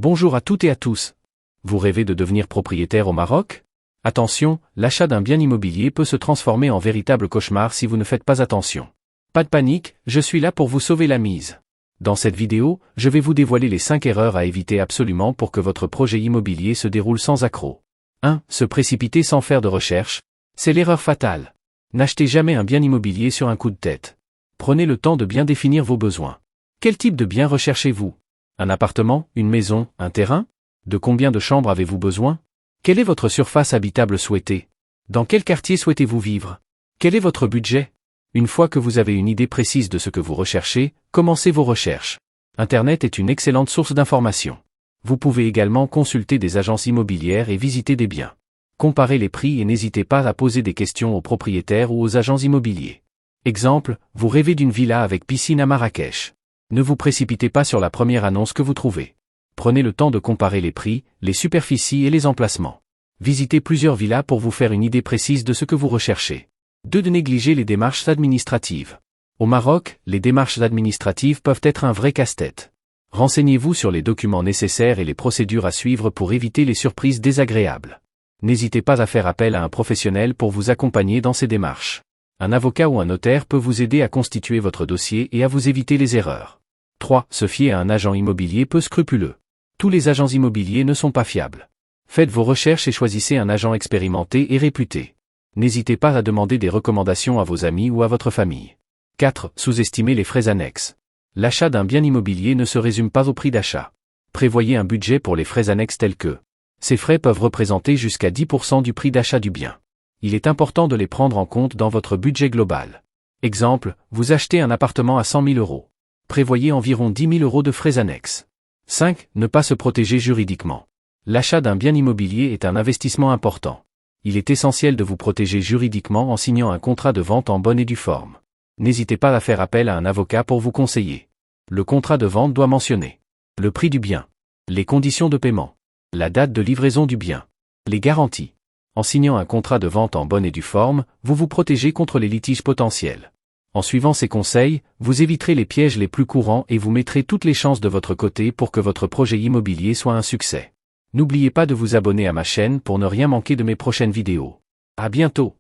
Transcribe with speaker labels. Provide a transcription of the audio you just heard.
Speaker 1: Bonjour à toutes et à tous. Vous rêvez de devenir propriétaire au Maroc? Attention, l'achat d'un bien immobilier peut se transformer en véritable cauchemar si vous ne faites pas attention. Pas de panique, je suis là pour vous sauver la mise. Dans cette vidéo, je vais vous dévoiler les 5 erreurs à éviter absolument pour que votre projet immobilier se déroule sans accroc. 1. Se précipiter sans faire de recherche. C'est l'erreur fatale. N'achetez jamais un bien immobilier sur un coup de tête. Prenez le temps de bien définir vos besoins. Quel type de bien recherchez-vous? Un appartement, une maison, un terrain? De combien de chambres avez-vous besoin? Quelle est votre surface habitable souhaitée? Dans quel quartier souhaitez-vous vivre? Quel est votre budget? Une fois que vous avez une idée précise de ce que vous recherchez, commencez vos recherches. Internet est une excellente source d'informations. Vous pouvez également consulter des agences immobilières et visiter des biens. Comparez les prix et n'hésitez pas à poser des questions aux propriétaires ou aux agents immobiliers. Exemple, vous rêvez d'une villa avec piscine à Marrakech. Ne vous précipitez pas sur la première annonce que vous trouvez. Prenez le temps de comparer les prix, les superficies et les emplacements. Visitez plusieurs villas pour vous faire une idée précise de ce que vous recherchez. 2. De négliger les démarches administratives. Au Maroc, les démarches administratives peuvent être un vrai casse-tête. Renseignez-vous sur les documents nécessaires et les procédures à suivre pour éviter les surprises désagréables. N'hésitez pas à faire appel à un professionnel pour vous accompagner dans ces démarches. Un avocat ou un notaire peut vous aider à constituer votre dossier et à vous éviter les erreurs. 3. Se fier à un agent immobilier peu scrupuleux. Tous les agents immobiliers ne sont pas fiables. Faites vos recherches et choisissez un agent expérimenté et réputé. N'hésitez pas à demander des recommandations à vos amis ou à votre famille. 4. Sous-estimer les frais annexes. L'achat d'un bien immobilier ne se résume pas au prix d'achat. Prévoyez un budget pour les frais annexes tels que. Ces frais peuvent représenter jusqu'à 10% du prix d'achat du bien. Il est important de les prendre en compte dans votre budget global. Exemple, vous achetez un appartement à 100 000 euros. Prévoyez environ 10 000 euros de frais annexes. 5. Ne pas se protéger juridiquement. L'achat d'un bien immobilier est un investissement important. Il est essentiel de vous protéger juridiquement en signant un contrat de vente en bonne et due forme. N'hésitez pas à faire appel à un avocat pour vous conseiller. Le contrat de vente doit mentionner le prix du bien, les conditions de paiement, la date de livraison du bien, les garanties. En signant un contrat de vente en bonne et due forme, vous vous protégez contre les litiges potentiels. En suivant ces conseils, vous éviterez les pièges les plus courants et vous mettrez toutes les chances de votre côté pour que votre projet immobilier soit un succès. N'oubliez pas de vous abonner à ma chaîne pour ne rien manquer de mes prochaines vidéos. À bientôt.